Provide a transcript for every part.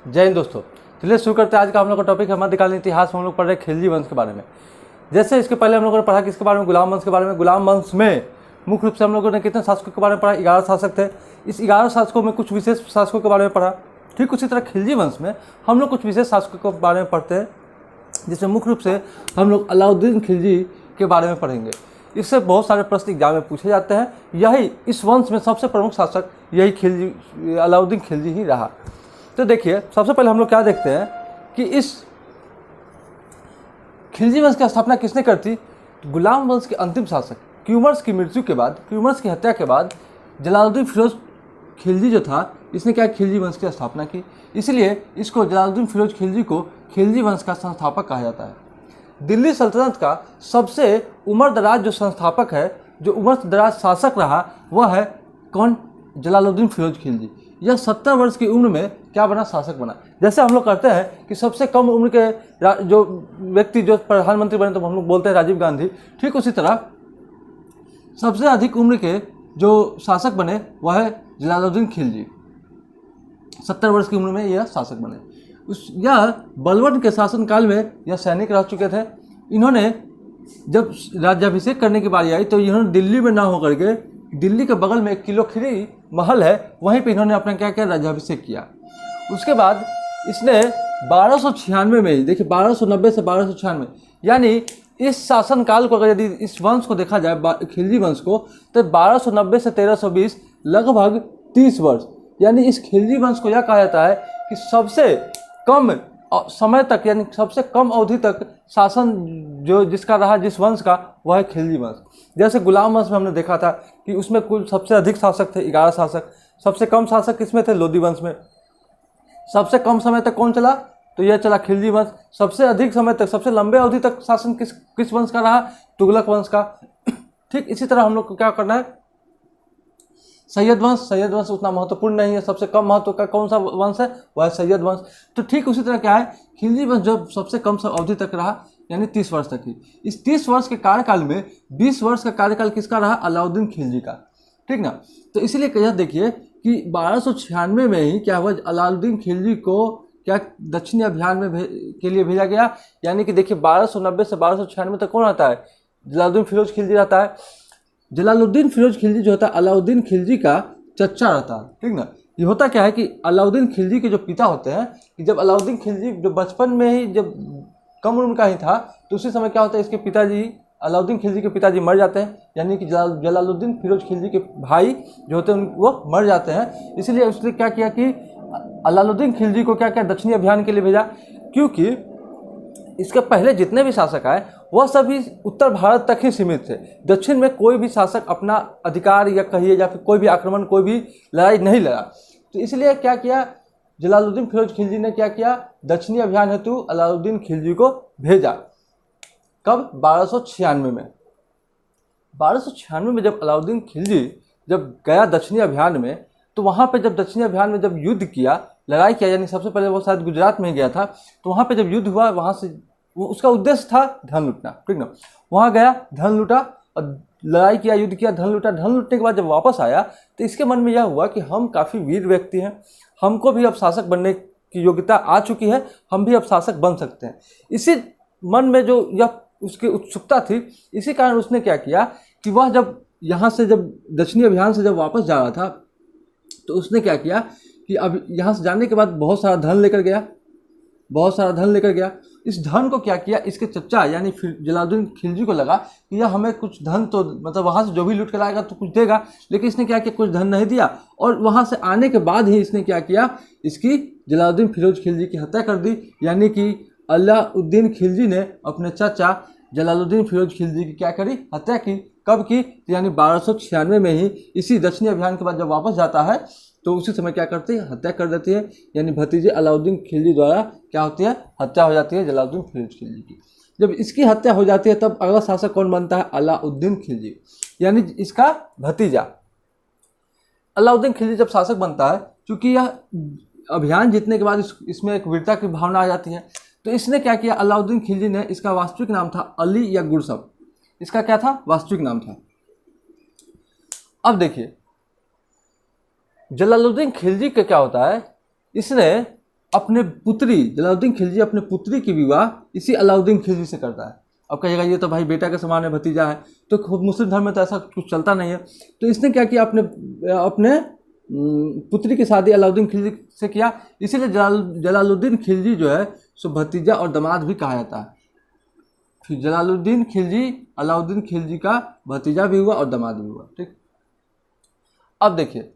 जय हिंद दोस्तों। चलिए शुरू करते हैं। आज का हम लोग का टॉपिक है मध्यकालीन इतिहास में हम लोग पढ़ रहे हैं खिलजी वंश के बारे में। जैसे इसके पहले हम लोगों ने पढ़ा किसके बारे में, गुलाम वंश के बारे में। गुलाम वंश में मुख्य रूप से हम लोगों ने कितने शासकों के बारे में पढ़ा, 11 शासक थे। इस 11 शासकों में कुछ विशेष शासकों के बारे में पढ़ा। ठीक उसी तरह खिलजी वंश में हम लोग कुछ विशेष शासकों के बारे में पढ़ते हैं, जिसमें मुख्य रूप से हम लोग अलाउद्दीन खिलजी के बारे में पढ़ेंगे। इससे बहुत सारे प्रश्न एग्जाम में पूछे जाते हैं। यही इस वंश में सबसे प्रमुख शासक यही खिलजी अलाउद्दीन खिलजी ही रहा। तो देखिए, सबसे पहले हम लोग क्या देखते हैं कि इस खिलजी वंश की स्थापना किसने कर थी। गुलाम वंश के अंतिम शासक क्यूमर्स की मृत्यु के बाद, क्यूमर्स की हत्या के बाद जलालुद्दीन फिरोज खिलजी जो था, इसने क्या खिलजी वंश की स्थापना की। इसलिए इसको जलालुद्दीन फिरोज खिलजी को खिलजी वंश का संस्थापक कहा जाता है। दिल्ली सल्तनत का सबसे उम्रदराज जो संस्थापक है, जो उम्रदराज शासक रहा, वह है कौन, जलालुद्दीन फिरोज खिलजी। यह 70 वर्ष की उम्र में क्या बना, शासक बना। जैसे हम लोग करते हैं कि सबसे कम उम्र के जो व्यक्ति जो प्रधानमंत्री बने तो हम लोग बोलते हैं राजीव गांधी। ठीक उसी तरह सबसे अधिक उम्र के जो शासक बने वह है जलालुद्दीन खिलजी। 70 वर्ष की उम्र में यह शासक बने। यह बलबन के शासनकाल में यह सैनिक रह चुके थे। इन्होंने जब राज्याभिषेक करने की बारी आई तो इन्होंने दिल्ली में ना होकर के दिल्ली के बगल में एक किलोखीरी महल है, वहीं पे इन्होंने अपना क्या किया, राज्याभिषेक किया। उसके बाद इसने 1296 में, देखिए 1290 से 1296, यानी इस शासनकाल को अगर यदि इस वंश को देखा जाए खिलजी वंश को, तो 1290 से 1320 लगभग 30 वर्ष, यानी इस खिलजी वंश को यह कहा जाता है कि सबसे कम समय तक, यानी सबसे कम अवधि तक शासन जो जिसका रहा, जिस वंश का, वह है खिलजी वंश। जैसे गुलाम वंश में हमने देखा था कि उसमें कुल सबसे अधिक शासक थे 11 शासक। सबसे कम शासक किसमें थे, लोधी वंश में। सबसे कम समय तक कौन चला, तो यह चला खिलजी वंश। सबसे अधिक समय तक, सबसे लंबे अवधि तक शासन किस वंश का रहा, तुगलक वंश का। ठीक इसी तरह हम लोग को क्या करना है, सैयद वंश। सैयद वंश उतना महत्वपूर्ण नहीं है। सबसे कम महत्व का कौन सा वंश है, वह है सैयद वंश। तो ठीक उसी तरह क्या है, खिलजी वंश जो सबसे कम अवधि तक रहा, यानी 30 वर्ष तक ही। इस 30 वर्ष के कार्यकाल में 20 वर्ष का कार्यकाल किसका रहा, अलाउद्दीन खिलजी का। ठीक ना। तो इसीलिए यह देखिए कि 1296 में ही क्या हुआ, अलाउद्दीन खिलजी को क्या दक्षिणी अभियान में के लिए भेजा गया। यानी कि देखिए 1290 से 1296 तक कौन आता है, जलालुद्दीन फिरोज खिलजी रहता है। जलालुद्दीन फिरोज खिलजी जो होता है अलाउद्दीन खिलजी का चचा रहता है। ठीक ना। ये होता क्या है कि अलाउद्दीन खिलजी के जो पिता होते हैं, कि जब अलाउद्दीन खिलजी जो बचपन में ही जब कम उम्र का ही था, तो उसी समय क्या होता है, इसके पिताजी अलाउद्दीन खिलजी के पिताजी मर जाते हैं। यानी कि जलालुद्दीन फिरोज खिलजी के भाई जो होते हैं वो मर जाते हैं। इसीलिए उसने क्या किया कि अलाउद्दीन खिलजी को क्या किया, दक्षिणी अभियान के लिए भेजा। क्योंकि इसके पहले जितने भी शासक आए वह सभी उत्तर भारत तक ही सीमित थे। दक्षिण में कोई भी शासक अपना अधिकार या कहिए या फिर कोई भी आक्रमण, कोई भी लड़ाई नहीं लड़ा। तो इसलिए क्या किया, जलालुद्दीन फिरोज खिलजी ने क्या किया, दक्षिणी अभियान हेतु अलाउद्दीन खिलजी को भेजा। कब, 1296 में। 1296 में जब अलाउद्दीन खिलजी जब गया दक्षिणी अभियान में, तो वहाँ पे जब दक्षिणी अभियान में जब युद्ध किया, लड़ाई किया, यानी सबसे पहले वो शायद गुजरात में ही गया था। तो वहाँ पे जब युद्ध हुआ, वहाँ से उसका उद्देश्य था धन लूटना। ठीक ना। वहाँ गया, धन लूटा और लड़ाई किया, युद्ध किया, धन लूटा। धन लूटने के बाद जब वापस आया तो इसके मन में यह हुआ कि हम काफ़ी वीर व्यक्ति हैं, हमको भी अब शासक बनने की योग्यता आ चुकी है, हम भी अब शासक बन सकते हैं। इसी मन में जो यह उसकी उत्सुकता थी, इसी कारण उसने क्या किया कि वह जब यहाँ से जब दक्षिणी अभियान से जब वापस जा रहा था, तो उसने क्या किया कि अब यहाँ से जाने के बाद बहुत सारा धन लेकर गया, बहुत सारा धन लेकर गया। इस धन को क्या किया, इसके चचा यानी जलालुद्दीन खिलजी को लगा कि यह हमें कुछ धन तो, मतलब वहाँ से जो भी लूट कर आएगा तो कुछ देगा, लेकिन इसने क्या किया, कुछ धन नहीं दिया। और वहाँ से आने के बाद ही इसने क्या किया, इसकी जलालुद्दीन फिरोज खिलजी की हत्या कर दी। यानी कि अलाउद्दीन खिलजी ने अपने चाचा जलालुद्दीन फिरोज खिलजी की क्या करी, हत्या की। कब की, यानी 1296 में ही। इसी दक्षिणी अभियान के बाद जब वापस जाता है तो उसी समय क्या करती है, हत्या कर देती है। यानी भतीजे अलाउद्दीन खिलजी द्वारा क्या होती है, हत्या हो जाती है जलालुद्दीन फिरोज खिलजी की। जब इसकी हत्या हो जाती है तब अगला शासक कौन बनता है, अलाउद्दीन खिलजी, यानी इसका भतीजा। अलाउद्दीन खिलजी जब शासक बनता है, क्योंकि यह अभियान जीतने के बाद इसमें एक वीरता की भावना आ जाती है, तो इसने क्या किया, अलाउद्दीन खिलजी ने, इसका वास्तविक नाम था अली या गुरसब, इसका क्या था, वास्तविक नाम था। अब देखिए जलालुद्दीन खिलजी का क्या होता है, इसने अपने पुत्री जलालुद्दीन खिलजी अपने पुत्री की विवाह इसी अलाउद्दीन खिलजी से करता है। अब कहिएगा ये तो भाई बेटा के समान है, भतीजा है, तो मुस्लिम धर्म में तो ऐसा कुछ चलता नहीं है। तो इसने क्या किया, अपने अपने पुत्री की शादी अलाउद्दीन खिलजी से किया, इसीलिए जलालुद्दीन खिलजी जो है सो भतीजा और दामाद भी कहा जाता है। फिर जलालुद्दीन खिलजी अलाउद्दीन खिलजी का भतीजा भी हुआ और दामाद भी हुआ। ठीक, अब देखिए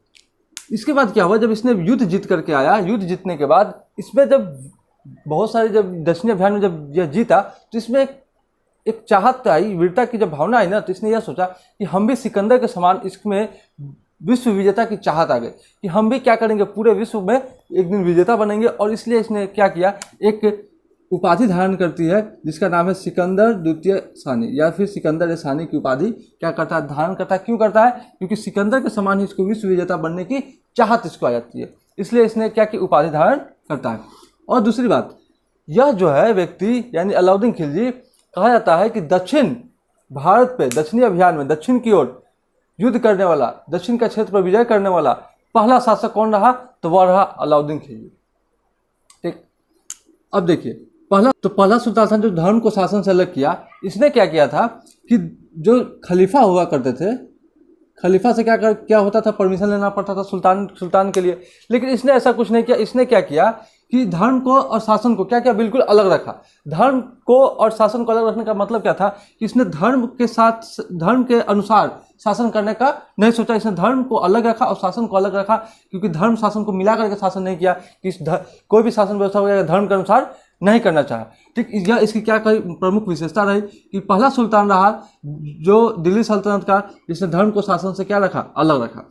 इसके बाद क्या हुआ, जब इसने युद्ध जीत करके आया, युद्ध जीतने के बाद इसमें जब बहुत सारे जब दक्षिणी अभियान में जब यह जीता तो इसमें एक चाहत आई, वीरता की जब भावना आई ना, तो इसने यह सोचा कि हम भी सिकंदर के समान इसमें विश्व विजेता की चाहत आ गई कि हम भी क्या करेंगे, पूरे विश्व में एक दिन विजेता बनेंगे। और इसलिए इसने क्या किया, एक उपाधि धारण करती है जिसका नाम है सिकंदर द्वितीय सानी या फिर सिकंदर सानी की उपाधि क्या करता है, धारण करता है। क्यों करता है, क्योंकि सिकंदर के समान ही इसको विश्व विजेता बनने की चाहत इसको आ जाती है, इसलिए इसने क्या की उपाधि धारण करता है। और दूसरी बात, यह जो है व्यक्ति यानी अलाउद्दीन खिलजी कहा जाता है कि दक्षिण भारत पे दक्षिणी अभियान में दक्षिण की ओर युद्ध करने वाला, दक्षिण का क्षेत्र पर विजय करने वाला पहला शासक कौन रहा, तो वह रहा अलाउद्दीन खिलजी। ठीक, अब देखिए पहला सुल्तान था जो धर्म को शासन से अलग किया। इसने क्या किया था कि जो खलीफा हुआ करते थे, खलीफा से क्या होता था, परमिशन लेना पड़ता था सुल्तान के लिए, लेकिन इसने ऐसा कुछ नहीं किया। इसने क्या किया कि धर्म को और शासन को क्या बिल्कुल अलग रखा। धर्म को और शासन को अलग रखने का मतलब क्या था कि इसने धर्म के साथ धर्म के अनुसार शासन करने का नहीं सोचा, इसने धर्म को अलग रखा और शासन को अलग रखा, क्योंकि धर्म शासन को मिला करके शासन नहीं किया कि कोई भी शासन व्यवस्था वगैरह धर्म के अनुसार नहीं करना चाहा। ठीक, यह इसकी क्या प्रमुख विशेषता रही कि पहला सुल्तान रहा जो दिल्ली सल्तनत का, जिसने धर्म को शासन से क्या रखा, अलग रखा।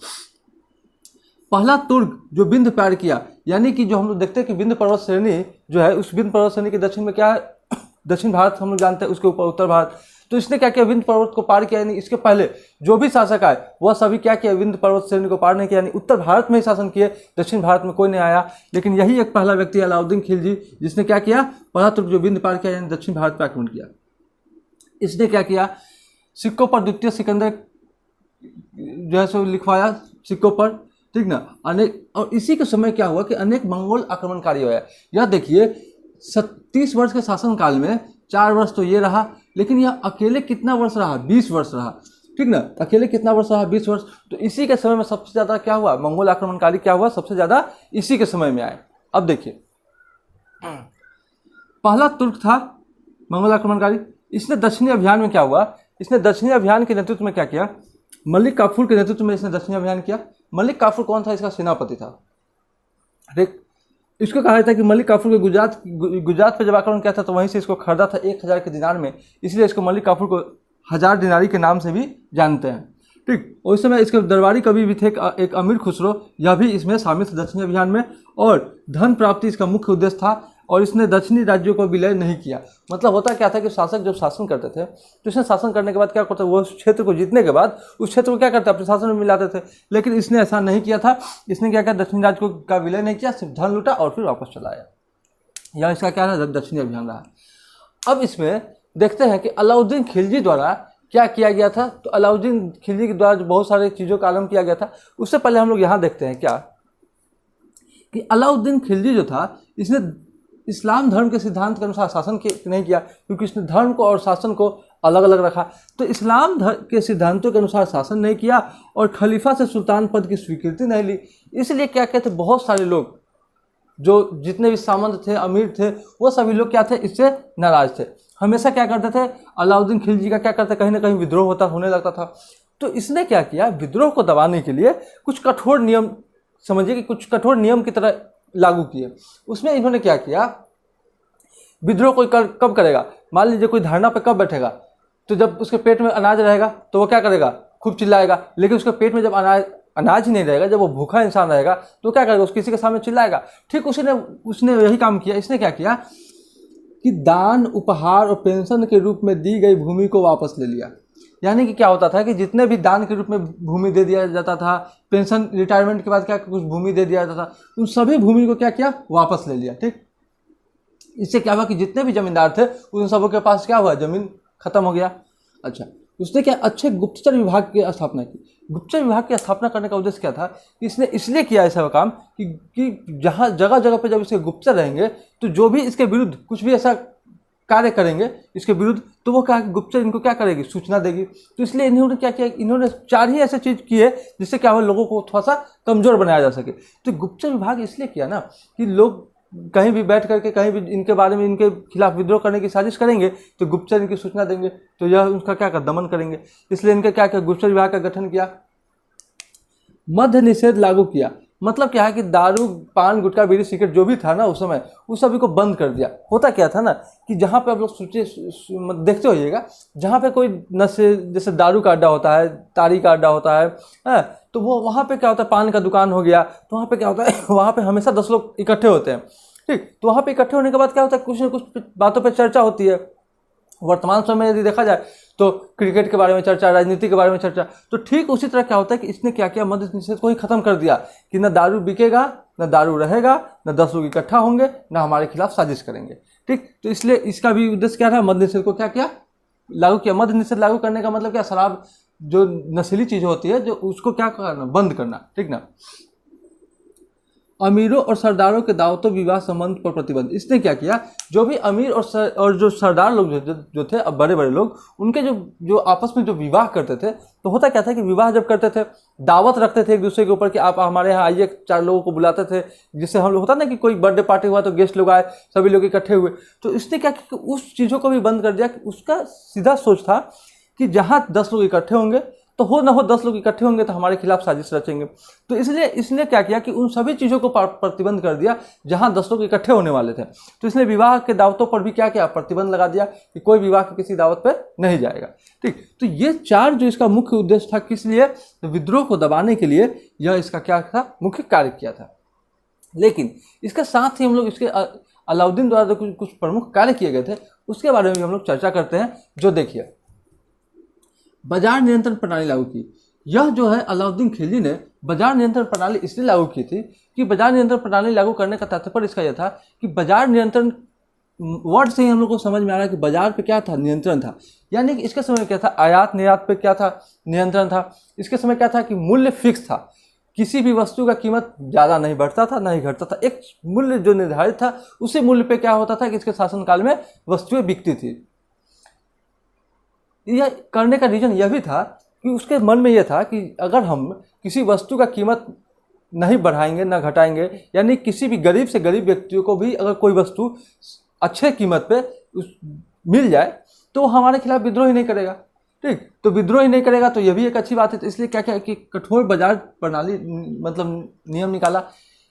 पहला तुर्क जो विंध्य पार किया, यानी कि जो हम लोग देखते हैं कि विंध्य पर्वत श्रेणी जो है, उस विंध्य पर्वत श्रेणी के दक्षिण में क्या है, दक्षिण भारत हम लोग जानते हैं, उसके ऊपर उत्तर भारत। तो इसने क्या किया, विंध्य पर्वत को पार किया, यानी इसके पहले जो भी शासक आए वह सभी क्या किया, विंध्य पर्वत श्रेणी को पार नहीं किया, यानी उत्तर भारत में ही शासन किए, दक्षिण भारत में कोई नहीं आया। लेकिन यही एक पहला व्यक्ति अलाउद्दीन खिलजी जिसने क्या किया, पहला तुर्क जो विंध्य पार किया यानी दक्षिण भारत पर आक्रमण किया। इसने क्या किया, सिक्कों पर द्वितीय सिकंदर जो है सो लिखवाया सिक्कों पर। ठीक ना, अनेक, और इसी के समय क्या हुआ कि अनेक मंगोल आक्रमणकारी हुआ। यह देखिए 30 वर्ष के शासनकाल में 4 वर्ष तो ये रहा, लेकिन यह अकेले कितना वर्ष रहा, 20 वर्ष रहा। ठीक ना, अकेले कितना वर्ष रहा, 20 वर्ष। तो इसी के समय में सबसे ज़्यादा क्या हुआ, मंगोल आक्रमणकारी क्या हुआ, सबसे ज़्यादा इसी के समय में आए। अब देखिए पहला तुर्क था मंगोल आक्रमणकारी, इसने दक्षिणी अभियान में क्या हुआ, इसने दक्षिणी अभियान के नेतृत्व में क्या किया, मलिक काफूर के नेतृत्व में इसने दक्षिणी अभियान किया। मलिक काफूर कौन था, इसका सेनापति था। ठीक, इसको कहा जाता है कि मलिक काफूर के गुजरात पे जब आक्रमण किया था तो वहीं से इसको खरीदा था 1000 के दिनार में, इसलिए इसको मलिक काफूर को 1000 दिनारी के नाम से भी जानते हैं। ठीक, और इस समय इसके दरबारी कवि भी थे एक अमीर खुसरो, यह भी इसमें शामिल थे दक्षिणी अभियान में, और धन प्राप्ति इसका मुख्य उद्देश्य था। और इसने दक्षिणी राज्यों को विलय नहीं किया। मतलब होता क्या था कि शासक जब शासन करते थे तो इसने शासन करने के बाद क्या करते, वो क्षेत्र को जीतने के बाद उस क्षेत्र को क्या करते, अपने शासन में मिलाते थे। लेकिन इसने ऐसा नहीं किया था। इसने क्या किया, दक्षिणी राज्य का विलय नहीं किया, सिर्फ धन लूटा और फिर वापस चला आया। यह इसका क्या रहा, दक्षिणी अभियान रहा। अब इसमें देखते हैं कि अलाउद्दीन खिलजी द्वारा क्या किया गया था। तो अलाउद्दीन खिलजी के द्वारा बहुत सारी चीज़ों का आरंभ किया गया था। उससे पहले हम लोग यहाँ देखते हैं क्या कि अलाउद्दीन खिलजी जो था इसने इस्लाम धर्म के सिद्धांत के अनुसार शासन नहीं किया, क्योंकि इसने धर्म को और शासन को अलग अलग रखा। तो इस्लाम धर्म के सिद्धांतों के अनुसार शासन नहीं किया और खलीफा से सुल्तान पद की स्वीकृति नहीं ली। इसलिए क्या कहते, बहुत सारे लोग जो जितने भी सामंत थे, अमीर थे, वो सभी लोग क्या थे, इससे नाराज थे। हमेशा क्या करते थे, अलाउद्दीन खिलजी का क्या करते, कहीं ना कहीं विद्रोह होने लगता था। तो इसने क्या किया, विद्रोह को दबाने के लिए कुछ कठोर नियम, समझिए कि कुछ कठोर नियम की तरह लागू किए। उसमें इन्होंने क्या किया, विद्रोह कोई कब करेगा, मान लीजिए कोई धरना पे कब बैठेगा, तो जब उसके पेट में अनाज रहेगा तो वो क्या करेगा, खूब चिल्लाएगा। लेकिन उसके पेट में जब अनाज ही नहीं रहेगा, जब वो भूखा इंसान रहेगा तो क्या करेगा, उस किसी के सामने चिल्लाएगा। ठीक उसने यही काम किया। इसने क्या किया कि दान, उपहार और पेंशन के रूप में दी गई भूमि को वापस ले लिया। यानी कि क्या होता था कि जितने भी दान के रूप में भूमि दे दिया जाता था, पेंशन रिटायरमेंट के बाद क्या कुछ भूमि दे दिया जाता था, उन सभी भूमि को क्या किया, वापस ले लिया। ठीक, इससे क्या हुआ कि जितने भी जमींदार थे उन सबों के पास क्या हुआ, जमीन खत्म हो गया। अच्छा, उसने क्या अच्छे गुप्तचर विभाग की स्थापना की। गुप्तचर विभाग की स्थापना करने का उद्देश्य क्या था कि इसने इसलिए किया ऐसा काम कि जहाँ जगह जगह पे जब इसके गुप्तचर रहेंगे तो जो भी इसके विरुद्ध कुछ भी ऐसा कार्य करेंगे इसके विरुद्ध, तो वो क्या गुप्तचर इनको क्या करेगी, सूचना देगी। तो इसलिए इन्होंने क्या किया, इन्होंने 4 ही ऐसे चीज़ किए जिससे क्या हो, लोगों को थोड़ा सा कमज़ोर बनाया जा सके। तो गुप्तचर विभाग इसलिए किया ना कि लोग कहीं भी बैठ करके कहीं भी इनके बारे में, इनके खिलाफ विद्रोह करने की साजिश करेंगे तो गुप्तचर इनकी सूचना देंगे, तो यह उनका क्या कर दमन करेंगे। इसलिए इनका क्या किया, गुप्तचर विभाग का गठन किया। मद्य निषेध लागू किया, मतलब क्या है कि दारू, पान, गुटखा, बीड़ी, सिगरेट जो भी था ना उस समय, उस सभी को बंद कर दिया। होता क्या था ना कि जहाँ पे आप लोग देखते होइएगा, जहाँ पे कोई नशे, जैसे दारू का अड्डा होता है, तारी का अड्डा होता है, तो वो वहाँ पे क्या होता है, पान का दुकान हो गया, तो वहाँ पे क्या होता है वहाँ पे हमेशा 10 लोग इकट्ठे होते हैं। ठीक, तो वहाँ पे इकट्ठे होने के बाद क्या होता है, कुछ न कुछ बातों पर चर्चा होती है। वर्तमान समय में यदि देखा जाए तो क्रिकेट के बारे में चर्चा, राजनीति के बारे में चर्चा। तो ठीक उसी तरह क्या होता है कि इसने क्या किया, मद्य निषेध को ही खत्म कर दिया कि न दारू बिकेगा, न दारू रहेगा, न 10 लोग इकट्ठा होंगे, न हमारे खिलाफ साजिश करेंगे। ठीक, तो इसलिए इसका भी उद्देश्य क्या था, मद्य निषेध को क्या किया, लागू किया। मद्य निषेध लागू करने का मतलब क्या, शराब जो नशीली चीज़ होती है जो उसको क्या करना, बंद करना। ठीक ना। अमीरों और सरदारों के दावतों विवाह संबंध पर प्रतिबंध। इसने क्या किया, जो भी अमीर और जो सरदार लोग जो थे, अब बड़े बड़े लोग, उनके जो आपस में जो विवाह करते थे, तो होता क्या था कि विवाह जब करते थे, दावत रखते थे एक दूसरे के ऊपर कि आप हमारे यहाँ आइए, 4 लोगों को बुलाते थे। जिससे हम लोग होता ना कि कोई बर्थडे पार्टी हुआ तो गेस्ट लोग आए, सभी लोग इकट्ठे हुए। तो इसने क्या किया, उस चीज़ों को भी बंद कर दिया। उसका सीधा सोच था कि जहाँ 10 लोग इकट्ठे होंगे तो हो ना हो 10 लोग इकट्ठे होंगे तो हमारे खिलाफ साजिश रचेंगे। तो इसलिए इसने क्या किया कि उन सभी चीज़ों को प्रतिबंध कर दिया जहां 10 लोग इकट्ठे होने वाले थे। तो इसने विवाह के दावतों पर भी क्या किया, प्रतिबंध लगा दिया कि कोई विवाह की किसी दावत पर नहीं जाएगा। ठीक, तो ये 4 जो इसका मुख्य उद्देश्य था, किस लिए, तो विद्रोह को दबाने के लिए यह इसका क्या था, मुख्य कार्य किया था। लेकिन इसके साथ ही हम लोग इसके अलाउद्दीन द्वारा कुछ प्रमुख कार्य किए गए थे उसके बारे में भी हम लोग चर्चा करते हैं। जो देखिए, बाजार नियंत्रण प्रणाली लागू की। यह जो है अलाउद्दीन खिलजी ने बाजार नियंत्रण प्रणाली इसलिए लागू की थी कि बाजार नियंत्रण प्रणाली लागू करने का तात्पर्य इसका यह था कि बाजार नियंत्रण, वर्ड से ही हम लोग को समझ में आ रहा है कि बाजार पे क्या था, नियंत्रण था। यानी कि इसके समय क्या था, आयात निर्यात पे क्या था, नियंत्रण था। इसके समय क्या था कि मूल्य फिक्स था, किसी भी वस्तु का कीमत ज़्यादा नहीं बढ़ता था ना ही घटता था। एक मूल्य जो निर्धारित था, उसी मूल्य पे क्या होता था कि इसके शासनकाल में वस्तुएं बिकती थी। यह करने का रीज़न यह भी था कि उसके मन में यह था कि अगर हम किसी वस्तु का कीमत नहीं बढ़ाएंगे ना घटाएंगे, यानी किसी भी गरीब से गरीब व्यक्तियों को भी अगर कोई वस्तु अच्छे कीमत पे मिल जाए तो हमारे खिलाफ विद्रोह ही नहीं करेगा। ठीक, तो विद्रोह ही नहीं करेगा तो यह भी एक अच्छी बात है। तो इसलिए क्या क्या कि कठोर बाजार प्रणाली, मतलब नियम निकाला।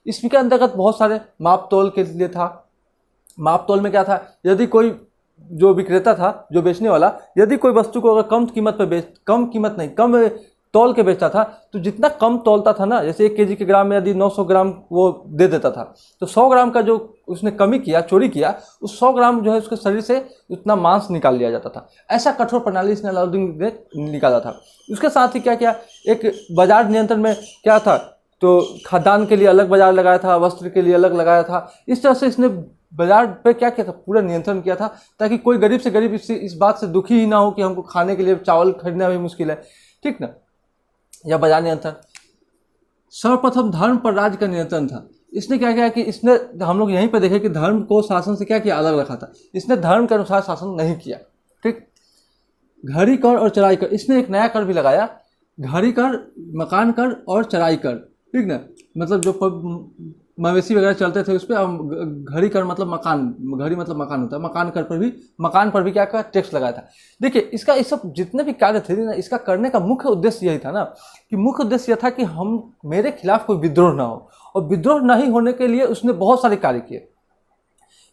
इसके अंतर्गत बहुत सारे माप तोल के लिए था। माप तोल में क्या था, यदि कोई जो विक्रेता था, जो बेचने वाला, यदि कोई वस्तु को अगर कम कीमत नहीं, कम तौल के बेचता था, तो जितना कम तौलता था ना, जैसे 1 केजी के ग्राम में यदि 900 ग्राम वो दे देता था, तो 100 ग्राम का जो उसने कमी किया, चोरी किया, उस 100 ग्राम जो है उसके शरीर से उतना मांस निकाल लिया जाता था। ऐसा कठोर प्रणाली इसने अलाउद्दीन ने निकाला था। उसके साथ ही क्या किया, एक बाजार नियंत्रण में क्या था, तो खाद्यान्न के लिए अलग बाजार लगाया था, वस्त्र के लिए अलग लगाया था। इस तरह से इसने बाजार पे क्या किया था, पूरा नियंत्रण किया था, ताकि कोई गरीब से गरीब इस बात से दुखी ही ना हो कि हमको खाने के लिए चावल खरीदना भी मुश्किल है। ठीक ना। या बाजार नियंत्रण। सर्वप्रथम धर्म पर राज्य का नियंत्रण था। इसने क्या किया कि इसने, हम लोग यहीं पे देखे कि धर्म को शासन से क्या किया, अलग रखा था। इसने धर्म के अनुसार शासन नहीं किया। ठीक, घड़ी कर और चराई कर। इसने एक नया कर भी लगाया, घड़ी कर, मकान कर और चराई कर। ठीक ना, मतलब जो मवेशी वगैरह चलते थे उस पर घड़ी कर मतलब मकान, घड़ी मतलब मकान होता है, मकान पर भी क्या का टैक्स लगाया था। देखिए, इसका इस सब जितने भी कार्य थे ना, इसका करने का मुख्य उद्देश्य यही था ना कि मुख्य उद्देश्य यह था कि मेरे खिलाफ कोई विद्रोह ना हो। और विद्रोह नहीं होने के लिए उसने बहुत सारे कार्य किए।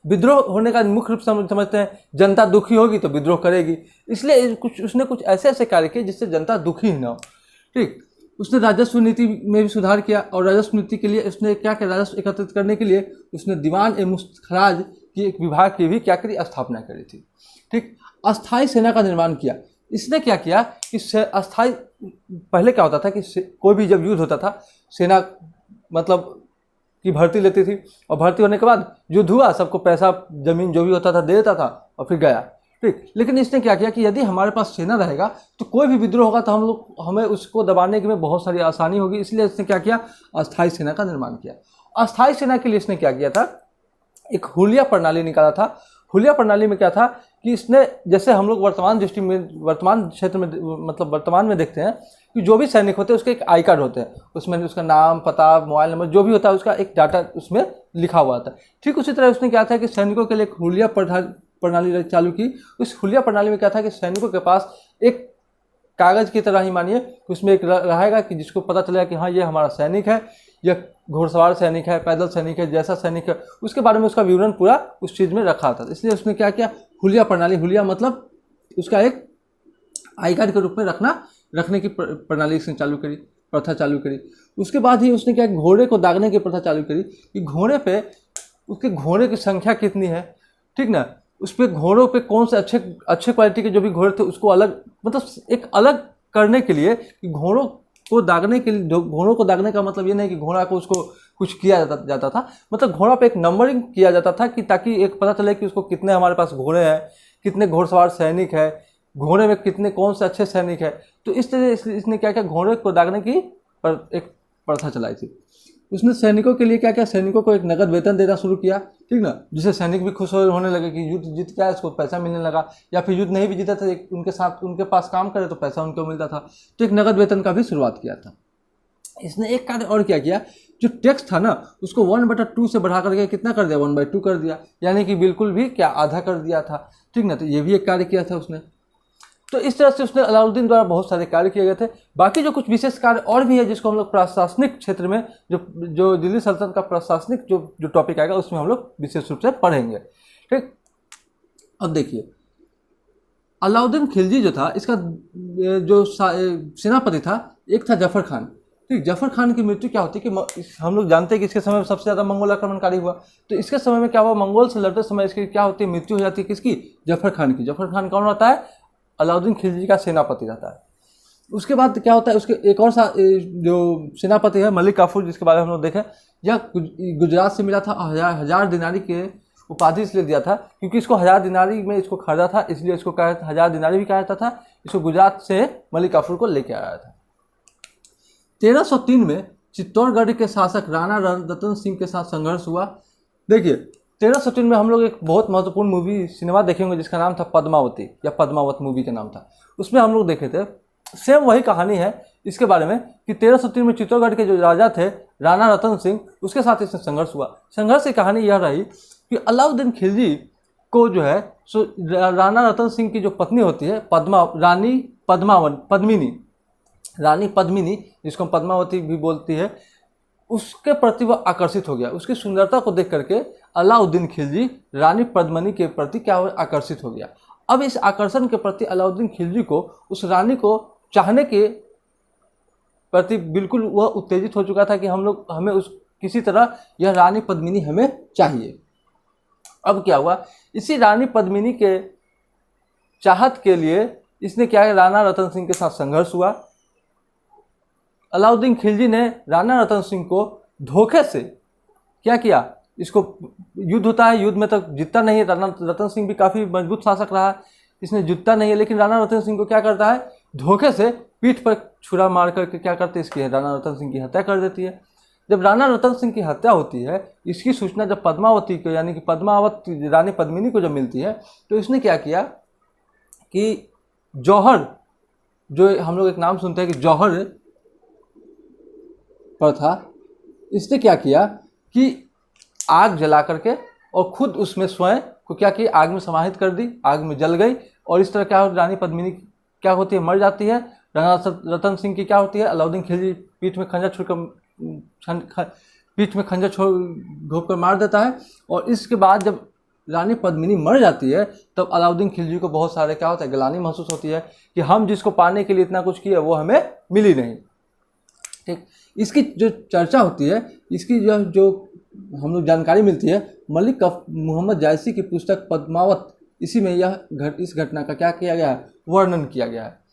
विद्रोह होने का मुख्य रूप से समझते हैं, जनता दुखी होगी तो विद्रोह करेगी, इसलिए उसने कुछ ऐसे ऐसे कार्य किए जिससे जनता दुखी ही ना हो। ठीक, उसने राजस्व नीति में भी सुधार किया। और राजस्व नीति के लिए उसने क्या किया, राजस्व एकत्रित करने के लिए उसने दीवान एवं मुस्तखराज की एक विभाग की भी क्या करी, स्थापना करी थी। ठीक, अस्थायी सेना का निर्माण किया। इसने क्या किया कि अस्थायी, पहले क्या होता था कि कोई भी जब युद्ध होता था, सेना मतलब की भर्ती लेती थी, और भर्ती होने के बाद युद्ध हुआ, सबको पैसा, जमीन जो भी होता था दे देता था और फिर गया। ठीक। लेकिन इसने क्या किया कि यदि हमारे पास सेना रहेगा तो कोई भी विद्रोह होगा तो हमें उसको दबाने में बहुत सारी आसानी होगी, इसलिए इसने क्या किया, अस्थायी सेना का निर्माण किया। अस्थायी सेना के लिए इसने क्या किया था, एक हुलिया प्रणाली निकाला था। हुलिया प्रणाली में क्या था कि इसने, जैसे हम लोग वर्तमान दृष्टि में, वर्तमान क्षेत्र में, मतलब वर्तमान में देखते हैं कि जो भी सैनिक होते हैं उसके एक आई कार्ड होते हैं, उसमें उसका नाम, पता, मोबाइल नंबर जो भी होता है उसका एक डाटा उसमें लिखा हुआ था। ठीक उसी तरह उसने क्या था कि सैनिकों के लिए एक हुलिया प्रणाली चालू की। उस हुलिया प्रणाली में क्या था कि सैनिकों के पास एक कागज़ की तरह ही मानिए कि उसमें एक रहेगा कि जिसको पता चलेगा कि हाँ ये हमारा सैनिक है, यह घुड़सवार सैनिक है, पैदल सैनिक है, जैसा सैनिक है उसके बारे में उसका विवरण पूरा उस चीज़ में रखा था। इसलिए उसने क्या किया, हुलिया प्रणाली, हुलिया मतलब उसका एक आई कार्ड के रूप में रखने की प्रणाली उसने चालू करी, प्रथा चालू करी। उसके बाद ही उसने क्या, घोड़े को दागने की प्रथा चालू करी कि घोड़े पे उसके घोड़े की संख्या कितनी है, ठीक ना, उस पर घोड़ों पे कौन से अच्छे क्वालिटी के जो भी घोड़े थे उसको अलग, मतलब एक अलग करने के लिए कि घोड़ों को दागने के लिए, घोड़ों को दागने का मतलब ये नहीं कि घोड़ा को उसको कुछ किया जाता था, मतलब घोड़ा पे एक नंबरिंग किया जाता था कि ताकि एक पता चले कि उसको कितने हमारे पास घोड़े हैं, कितने घोड़सवार सैनिक है, घोड़े में कितने कौन से अच्छे सैनिक है। तो इस तरह इसने क्या किया, घोड़े को दागने की एक प्रथा चलाई थी। उसने सैनिकों के लिए क्या किया, सैनिकों को एक नगद वेतन देना शुरू किया, ठीक ना, जिससे सैनिक भी खुश होने लगे कि युद्ध जीत गया, इसको पैसा मिलने लगा, या फिर युद्ध नहीं भी जीता था उनके साथ उनके पास काम करे तो पैसा उनको मिलता था। तो एक नगद वेतन का भी शुरुआत किया था। इसने एक कार्य और क्या किया, जो टैक्स था ना उसको 1/2 से बढ़ा करके कितना कर दिया, 1/2 कर दिया, यानी कि बिल्कुल भी क्या, आधा कर दिया था, ठीक ना। तो ये भी एक कार्य किया था उसने। तो इस तरह से उसने, अलाउद्दीन द्वारा बहुत सारे कार्य किए गए थे। बाकी जो कुछ विशेष कार्य और भी है जिसको हम लोग प्रशासनिक क्षेत्र में, जो दिल्ली सल्तनत का प्रशासनिक जो टॉपिक आएगा उसमें हम लोग विशेष रूप से पढ़ेंगे, ठीक। अब देखिए, अलाउद्दीन खिलजी जो था, इसका जो सेनापति था एक था जफर खान, ठीक। जफर खान की मृत्यु क्या होती है कि हम लोग जानते हैं कि इसके समय में सबसे ज़्यादा मंगोल आक्रमणकारी हुआ। तो इसके समय में क्या हुआ, मंगोल से लड़ते समय इसकी क्या होती है, मृत्यु हो जाती है किसकी, जफर खान की। जफर खान कौन होता है, अलाउद्दीन खिलजी का सेनापति रहता है। उसके बाद क्या होता है, उसके एक और जो सेनापति है मलिक काफूर, जिसके बारे में हम लोग देखें, यह गुजरात से मिला था। हजार दिनारी के उपाधि इसलिए दिया था क्योंकि इसको 1000 दिनारी में इसको खरीदा था, इसलिए इसको 1000 दिनारी भी कहा जाता था। इसको गुजरात से मलिक काफूर को लेके आया था। 1303 में चित्तौड़गढ़ के शासक राणा रतन सिंह के साथ संघर्ष हुआ। देखिए 1303 में हम लोग एक बहुत महत्वपूर्ण मूवी सिनेमा देखेंगे जिसका नाम था पद्मावती, या पद्मावत मूवी का नाम था। उसमें हम लोग देखे थे, सेम वही कहानी है इसके बारे में कि 1303 में चित्तौड़गढ़ के जो राजा थे राणा रतन सिंह, उसके साथ इसमें संघर्ष हुआ। संघर्ष की कहानी यह रही कि अलाउद्दीन खिलजी को जो है सो राणा रतन सिंह की जो पत्नी होती है रानी पद्मिनी जिसको हम पद्मावती भी बोलती है, उसके प्रति वह आकर्षित हो गया। उसकी सुंदरता को देख करके अलाउद्दीन खिलजी रानी पद्मिनी के प्रति क्या हुआ, आकर्षित हो गया। अब इस आकर्षण के प्रति अलाउद्दीन खिलजी को उस रानी को चाहने के प्रति बिल्कुल वह उत्तेजित हो चुका था कि हमें उस किसी तरह यह रानी पद्मिनी हमें चाहिए। अब क्या हुआ, इसी रानी पद्मिनी के चाहत के लिए इसने क्या है, राणा रतन सिंह के साथ संघर्ष हुआ। अलाउद्दीन खिलजी ने राणा रतन सिंह को धोखे से क्या किया, इसको युद्ध होता है, युद्ध में तो जीतता नहीं है। राणा रतन सिंह भी काफ़ी मजबूत शासक रहा, इसने जीतता नहीं है, लेकिन राणा रतन सिंह को क्या करता है, धोखे से पीठ पर छुरा मार करके क्या करते, इसकी राणा रतन सिंह की हत्या कर देती है। जब राणा रतन सिंह की हत्या होती है, इसकी सूचना जब पद्मावती को, यानी कि पद्मावती रानी पद्मिनी को जब मिलती है, तो इसने क्या किया कि जौहर, जो हम लोग एक नाम सुनते हैं कि जौहर प्रथा, इसने क्या किया कि आग जला करके और खुद उसमें स्वयं को क्या किया, आग में समाहित कर दी, आग में जल गई। और इस तरह क्या हो, रानी पद्मिनी क्या होती है, मर जाती है। राणा रतन सिंह की क्या होती है, अलाउद्दीन खिलजी पीठ में खंजर घोंप कर मार देता है। और इसके बाद जब रानी पद्मिनी मर जाती है तब अलाउद्दीन खिलजी को बहुत सारे क्या होता है, गिलानी महसूस होती है कि हम जिसको पाने के लिए इतना कुछ किया वो हमें मिली नहीं, ठीक। इसकी जो चर्चा होती है, इसकी जो हम लोग जानकारी मिलती है मलिक मोहम्मद जायसी की पुस्तक पद्मावत, इसी में इस घटना का क्या किया गया है, वर्णन किया गया है।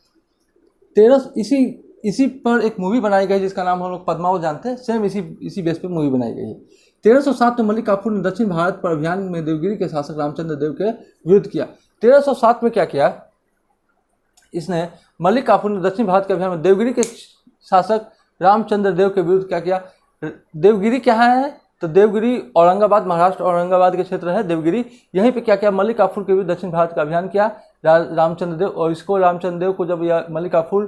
इसी पर एक मूवी बनाई गई जिसका नाम हम लोग पद्मावत जानते हैं, सेम इसी बेस पे मूवी बनाई गई है। 1307 में मलिक काफूर ने दक्षिण भारत पर अभियान में देवगिरी के शासक रामचंद्र देव के विरुद्ध किया। 1307 में क्या किया, इसने मलिक काफूर ने दक्षिण भारत के अभियान में देवगिरी के शासक रामचंद्र देव के विरुद्ध क्या किया। देवगिरी क्या है, तो देवगिरी औरंगाबाद, महाराष्ट्र औरंगाबाद के क्षेत्र है देवगिरी। यहीं पे क्या किया, मलिक काफूर के विरुद्ध दक्षिण भारत का अभियान किया रामचंद्र देव। और इसको रामचंद्र देव को जब यह मलिक काफूर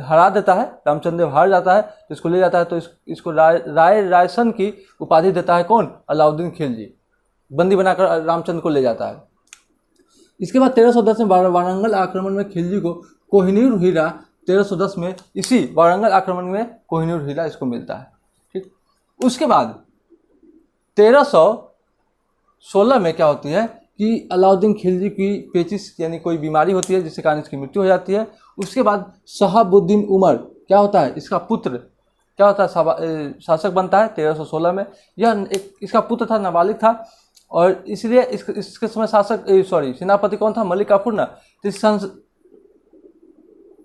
हरा देता है, रामचंद्र देव हार जाता है, तो इसको ले जाता है, तो इसको रायसन की उपाधि देता है कौन, अलाउद्दीन खिलजी। बंदी बनाकर रामचंद्र को ले जाता है। इसके बाद 1310 में वारंगल आक्रमण में खिलजी को कोहिनूर हीरा, 1310 में इसी वारंगल आक्रमण में कोहिनूर हीरा इसको मिलता है। ठीक, उसके बाद 1316 में क्या होती है कि अलाउद्दीन खिलजी की पेचिस यानी कोई बीमारी होती है जिसके कारण इसकी मृत्यु हो जाती है। उसके बाद शहाबुद्दीन उमर क्या होता है, इसका पुत्र क्या होता है, शासक बनता है 1316 में। यह इसका पुत्र था, नाबालिग था, और इसलिए इसके समय शासक सेनापति कौन था, मलिक काफूर ना। तो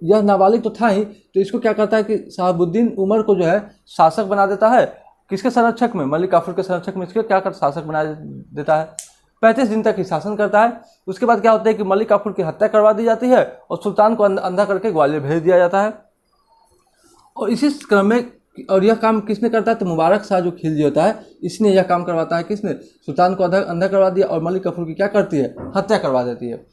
यह नाबालिग तो था ही, तो इसको क्या करता है कि शहाबुद्दीन उमर को जो है शासक बना देता है, किसके संरक्षक में, मलिक काफूर के संरक्षक में इसको क्या करता, शासक बना देता है। 35 दिन तक ही शासन करता है। उसके बाद क्या होता है कि मलिक काफूर की हत्या करवा दी जाती है और सुल्तान को अंधा करके ग्वालियर भेज दिया जाता है। और इसी क्रम में, और यह काम किसने करता है, तो मुबारक शाह जो खिलजी होता है, इसने यह काम करवाता है। किसने, सुल्तान को अंधा करवा दिया और मलिक काफूर की क्या करती है, हत्या करवा देती है।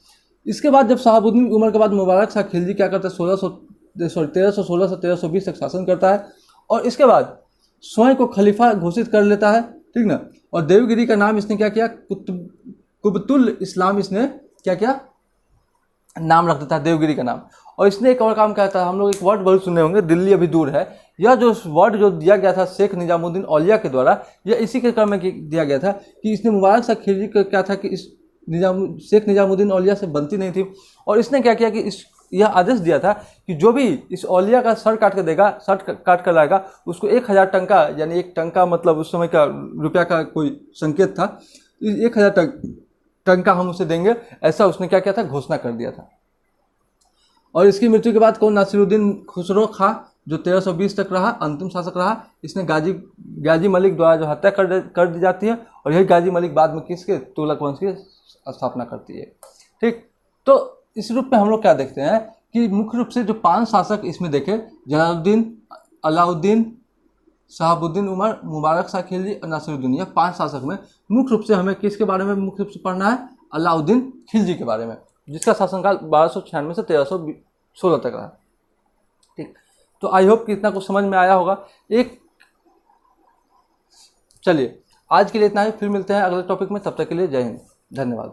इसके बाद जब शहाबुद्दीन उमर के बाद मुबारक शाह खिलजी क्या करता है, 1316 से 1320 तक शासन करता है। और इसके बाद स्वयं को खलीफा घोषित कर लेता है, ठीक ना। और देवगिरी का नाम इसने क्या किया, कुतुबुल इस्लाम, इसने क्या किया, नाम रख देता है देवगिरी का नाम। और इसने एक और काम कहता है, हम लोग एक वर्ड बहुत सुने होंगे, दिल्ली अभी दूर है। यह जो वर्ड जो दिया गया था शेख निजामुद्दीन औलिया के द्वारा, यह इसी के क्रम में दिया गया था कि इसने मुबारक शाह खिलजी को क्या था कि इस शेख निजामुद्दीन औलिया से बनती नहीं थी। और इसने क्या किया कि यह आदेश दिया था कि जो भी इस औलिया का सर काट कर देगा, सर काट कर लाएगा, उसको 1000 टंका, यानी एक टंका मतलब उस समय का रुपया का कोई संकेत था, 1000 टंका हम उसे देंगे, ऐसा उसने क्या किया था, घोषणा कर दिया था। और इसकी मृत्यु के बाद कौन, नासिरुद्दीन खुसरो खां, जो 1320 तक रहा, अंतिम शासक रहा। इसने गाजी मलिक द्वारा जो हत्या कर दी जाती है, और यही गाजी मलिक बाद में किसके, तुगलक वंश की स्थापना करती है। ठीक, तो इस रूप में हम लोग क्या देखते हैं कि मुख्य रूप से जो 5 शासक इसमें देखे, जलालुद्दीन, अलाउद्दीन, शहाबुद्दीन उमर, मुबारक शाह खिलजी और नासिरुद्दीन, यह 5 शासक में मुख्य रूप से हमें किसके बारे में मुख्य रूप से पढ़ना है, अलाउद्दीन खिलजी के बारे में, जिसका शासनकाल 1296 से 1316 तक रहा। ठीक, तो आई होप कि इतना कुछ समझ में आया होगा। चलिए आज के लिए इतना ही, फिर मिलते हैं अगले टॉपिक में, तब तक के लिए जय हिंद, धन्यवाद।